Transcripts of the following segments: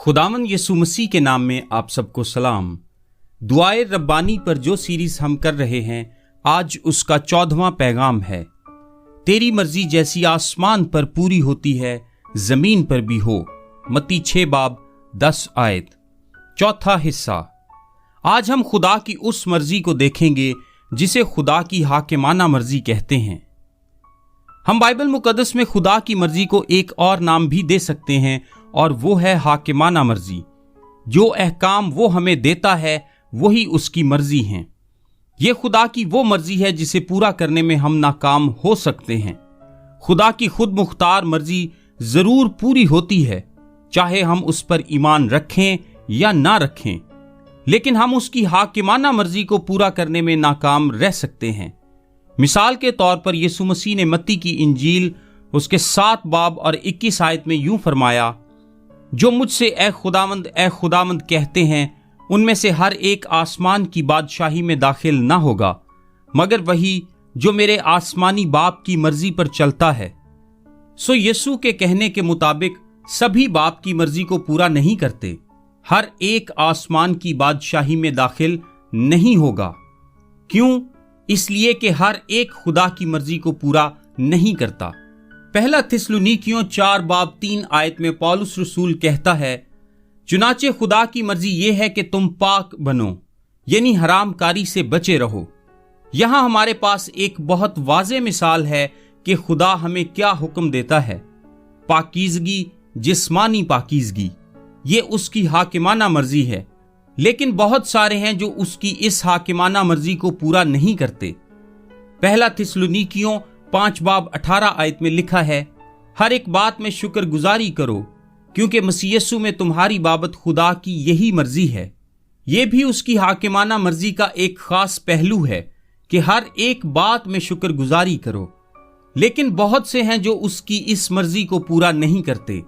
खुदावंद यीशु मसीह के नाम में आप सबको सलाम। दुआए रब्बानी पर जो सीरीज हम कर रहे हैं, आज उसका 14वां पैगाम है। तेरी मर्जी जैसी आसमान पर पूरी होती है, जमीन पर भी हो। मत्ती 6:10 आयत। चौथा हिस्सा। आज हम खुदा की उस मर्जी को देखेंगे जिसे खुदा की हाकिमाना मर्जी कहते हैं। हम बाइबल मुकद्दस में खुदा की मर्जी को एक और नाम भी दे सकते हैं, और वो है हाकिमाना मर्जी। जो अहकाम वो हमें देता है वही उसकी मर्जी हैं। ये खुदा की वो मर्जी है जिसे पूरा करने में हम नाकाम हो सकते हैं। खुदा की खुद मुख्तार मर्जी जरूर पूरी होती है, चाहे हम उस पर ईमान रखें या ना रखें, लेकिन हम उसकी हाकिमाना मर्जी को पूरा करने में नाकाम रह सकते हैं। मिसाल के तौर पर यीशु मसीह ने मत्ती की इंजील उसके 7 बाब और 21 आयत में यूं फरमाया, जो मुझसे ए खुदावंद कहते हैं, उनमें से हर एक आसमान की बादशाही में दाखिल ना होगा, मगर वही जो मेरे आसमानी बाप की मर्जी पर चलता है। सो यीशु के कहने के मुताबिक सभी बाप की मर्जी को पूरा नहीं करते। हर एक आसमान की बादशाही में दाखिल नहीं होगा। क्यों? इसलिए कि हर एक खुदा की मर्जी को पूरा नहीं करता। पहला थिस्सलुनीकियों 4:3 आयत में पौलुस रसूल कहता है, चुनाचे खुदा की मर्जी ये है कि तुम पाक बनो, यानी हरामकारी से बचे रहो। यहां हमारे पास एक बहुत वाज़ेह मिसाल है कि खुदा हमें क्या हुक्म देता है। पाकीज़गी, जिस्मानी पाकीज़गी, ये उसकी हाकिमाना मर्जी है, लेकिन बहुत सारे हैं जो उसकी इस हाकिमाना मर्जी को पूरा नहीं करते। पहला थिस्सलुनीकियों 5:18 आयत में लिखा है, हर एक बात में शुक्रगुजारी करो, क्योंकि मसीह यीशु में तुम्हारी बाबत खुदा की यही मर्जी है। यह भी उसकी हाकिमाना मर्जी का एक खास पहलू है कि हर एक बात में शुक्रगुजारी करो, लेकिन बहुत से हैं जो उसकी इस मर्जी को पूरा नहीं करते।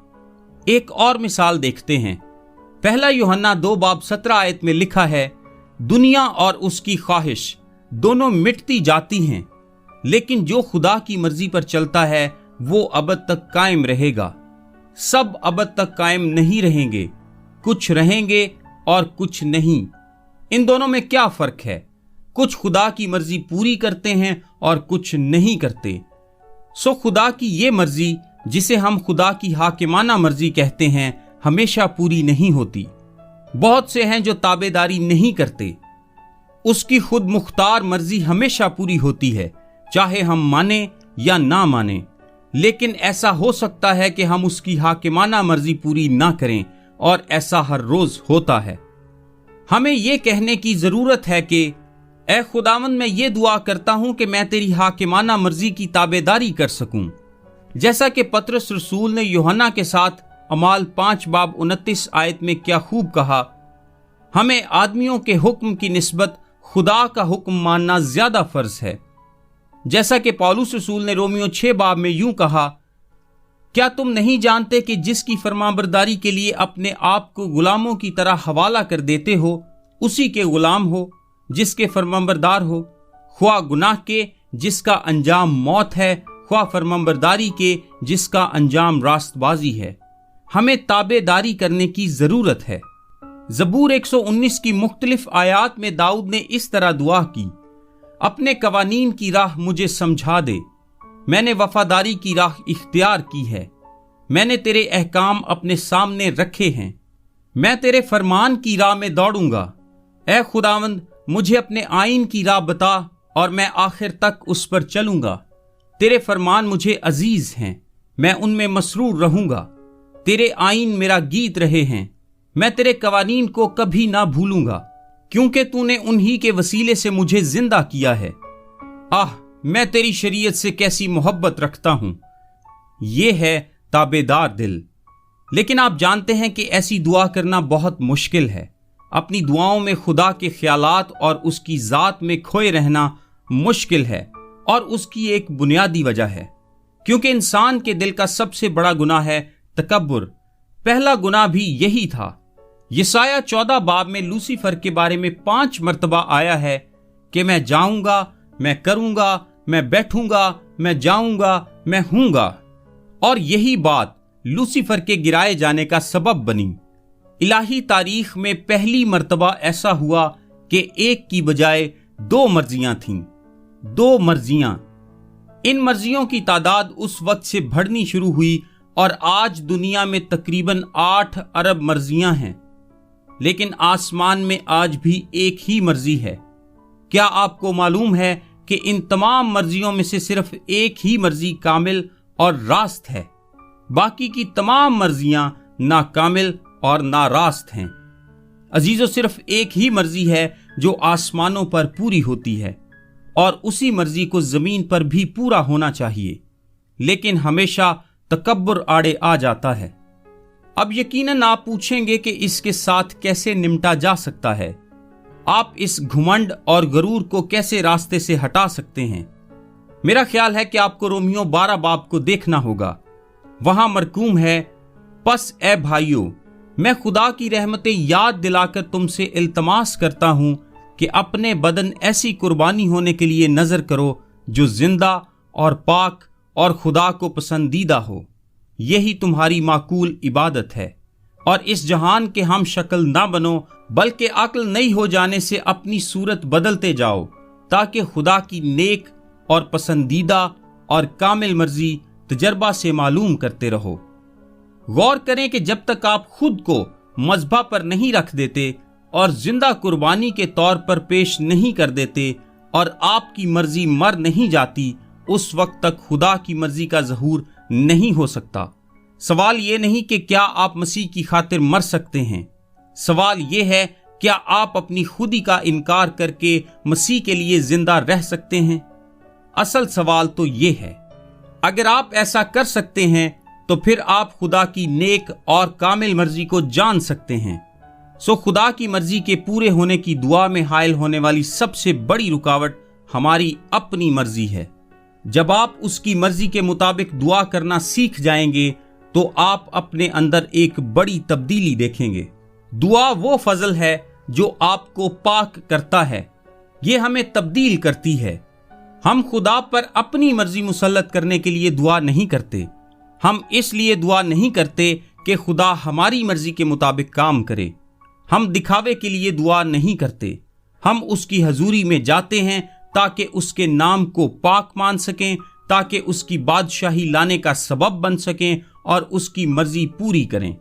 एक और मिसाल देखते हैं। पहला यूहन्ना 2:17 आयत में लिखा है, दुनिया और उसकी ख्वाहिश दोनों मिटती जाती हैं, लेकिन जो खुदा की मर्जी पर चलता है वो अबद तक कायम रहेगा। सब अबद तक कायम नहीं रहेंगे, कुछ रहेंगे और कुछ नहीं। इन दोनों में क्या फर्क है? कुछ खुदा की मर्जी पूरी करते हैं और कुछ नहीं करते। सो खुदा की ये मर्जी, जिसे हम खुदा की हाकिमाना मर्जी कहते हैं, हमेशा पूरी नहीं होती। बहुत से हैं जो ताबेदारी नहीं करते। उसकी खुद मुख्तार मर्जी हमेशा पूरी होती है, चाहे हम माने या ना माने। लेकिन ऐसा हो सकता है कि हम उसकी हाकिमाना मर्जी पूरी ना करें, और ऐसा हर रोज होता है। हमें यह कहने की जरूरत है कि ऐ खुदावंद, मैं ये दुआ करता हूं कि मैं तेरी हाकिमाना मर्जी की ताबेदारी कर सकूं, जैसा कि पतरस रसूल ने यूहन्ना के साथ अमाल 5:29 आयत में क्या खूब कहा, हमें आदमियों के हुक्म की निस्बत खुदा का हुक्म मानना ज्यादा फर्ज है। जैसा कि पौलुस रसूल ने रोमियो 6 बाब में यूं कहा, क्या तुम नहीं जानते कि जिसकी फरमाबरदारी के लिए अपने आप को गुलामों की तरह हवाला कर देते हो, उसी के गुलाम हो जिसके फरमाबरदार हो, ख्वाह गुनाह के जिसका अंजाम मौत है, ख्वाह फरमाबरदारी के जिसका अंजाम रास्तबाजी है। हमें ताबेदारी करने की जरूरत है। ज़बूर 119 की मुख्तलिफ आयात में दाऊद ने इस तरह दुआ की, अपने कवानीन की राह मुझे समझा दे, मैंने वफादारी की राह इख्तियार की है। मैंने तेरे अहकाम अपने सामने रखे हैं, मैं तेरे फरमान की राह में दौड़ूंगा। ऐ खुदावंद, मुझे अपने आइन की राह बता और मैं आखिर तक उस पर चलूंगा। तेरे फरमान मुझे अजीज हैं, मैं उनमें मसरूर रहूंगा। तेरे आइन मेरा गीत रहे हैं, मैं तेरे कवानीन को कभी ना भूलूंगा, क्योंकि तूने उन्हीं के वसीले से मुझे जिंदा किया है। आह, मैं तेरी शरीयत से कैसी मोहब्बत रखता हूं। ये है ताबेदार दिल। लेकिन आप जानते हैं कि ऐसी दुआ करना बहुत मुश्किल है। अपनी दुआओं में खुदा के ख्यालात और उसकी जात में खोए रहना मुश्किल है, और उसकी एक बुनियादी वजह है, क्योंकि इंसान के दिल का सबसे बड़ा गुनाह है तकब्बुर। पहला गुनाह भी यही था। यसाया 14 बाब में लूसीफर के बारे में 5 मर्तबा आया है कि मैं जाऊंगा, मैं करूंगा, मैं बैठूंगा, मैं जाऊंगा, मैं हूंगा। और यही बात लूसीफर के गिराए जाने का सबब बनी। الہی تاریخ میں پہلی مرتبہ ایسا ہوا کہ ایک کی بجائے 2 مرضیاں تھیں، 2 مرضیاں۔ ان مرضیوں کی تعداد اس وقت سے بڑھنی شروع ہوئی اور آج دنیا میں تقریباً 8 ارب مرضیاں ہیں، لیکن آسمان میں آج بھی ایک ہی مرضی ہے۔ کیا آپ کو معلوم ہے کہ ان تمام مرضیوں میں سے صرف ایک ہی مرضی کامل اور راست ہے؟ باقی کی تمام مرضیاں ناکامل اور ناراست ہیں۔ عزیزو، صرف ایک ہی مرضی ہے جو آسمانوں پر پوری ہوتی ہے، اور اسی مرضی کو زمین پر بھی پورا ہونا چاہیے، لیکن ہمیشہ تکبر آڑے آ جاتا ہے۔ اب یقیناً آپ پوچھیں گے کہ اس کے ساتھ کیسے نمٹا جا سکتا ہے؟ آپ اس گھمنڈ اور غرور کو کیسے راستے سے ہٹا سکتے ہیں؟ میرا خیال ہے کہ آپ کو رومیو 12 باب کو دیکھنا ہوگا۔ وہاں مرقوم ہے، پس اے بھائیو، میں خدا کی رحمتیں یاد دلا کر تم سے التماس کرتا ہوں کہ اپنے بدن ایسی قربانی ہونے کے لیے نظر کرو جو زندہ اور پاک اور خدا کو پسندیدہ ہو، یہی تمہاری معقول عبادت ہے۔ اور اس جہان کے ہم شکل نہ بنو، بلکہ عقل نئی ہو جانے سے اپنی صورت بدلتے جاؤ، تاکہ خدا کی نیک اور پسندیدہ اور کامل مرضی تجربہ سے معلوم کرتے رہو۔ غور کریں کہ جب تک آپ خود کو مذبح پر نہیں رکھ دیتے اور زندہ قربانی کے طور پر پیش نہیں کر دیتے اور آپ کی مرضی مر نہیں جاتی، اس وقت تک خدا کی مرضی کا ظہور نہیں ہو سکتا۔ سوال یہ نہیں کہ کیا آپ مسیح کی خاطر مر سکتے ہیں، سوال یہ ہے کیا آپ اپنی خودی کا انکار کر کے مسیح کے لیے زندہ رہ سکتے ہیں؟ اصل سوال تو یہ ہے۔ اگر آپ ایسا کر سکتے ہیں تو پھر آپ خدا کی نیک اور کامل مرضی کو جان سکتے ہیں۔ خدا کی مرضی کے پورے ہونے کی دعا میں حائل ہونے والی سب سے بڑی رکاوٹ ہماری اپنی مرضی ہے۔ جب آپ اس کی مرضی کے مطابق دعا کرنا سیکھ جائیں گے تو آپ اپنے اندر ایک بڑی تبدیلی دیکھیں گے۔ دعا وہ فضل ہے جو آپ کو پاک کرتا ہے، یہ ہمیں تبدیل کرتی ہے۔ ہم خدا پر اپنی مرضی مسلط کرنے کے لیے دعا نہیں کرتے، ہم اس لیے دعا نہیں کرتے کہ خدا ہماری مرضی کے مطابق کام کرے۔ ہم دکھاوے کے لیے دعا نہیں کرتے، ہم اس کی حضوری میں جاتے ہیں تاکہ اس کے نام کو پاک مان سکیں، تاکہ اس کی بادشاہی لانے کا سبب بن سکیں اور اس کی مرضی پوری کریں،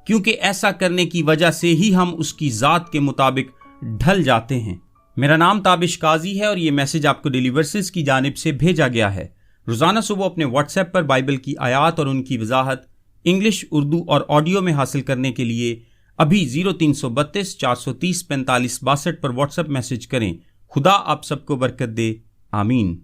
کیونکہ ایسا کرنے کی وجہ سے ہی ہم اس کی ذات کے مطابق ڈھل جاتے ہیں۔ میرا نام تابش قاضی ہے اور یہ میسج آپ کو ڈیلی ورسز کی جانب سے بھیجا گیا ہے۔ روزانہ صبح اپنے واٹس ایپ پر بائبل کی آیات اور ان کی وضاحت انگلش، اردو اور آڈیو میں حاصل کرنے کے لیے ابھی 0332 430 45 62 پر واٹس ایپ میسج کریں۔ خدا آپ سب کو برکت دے، آمین۔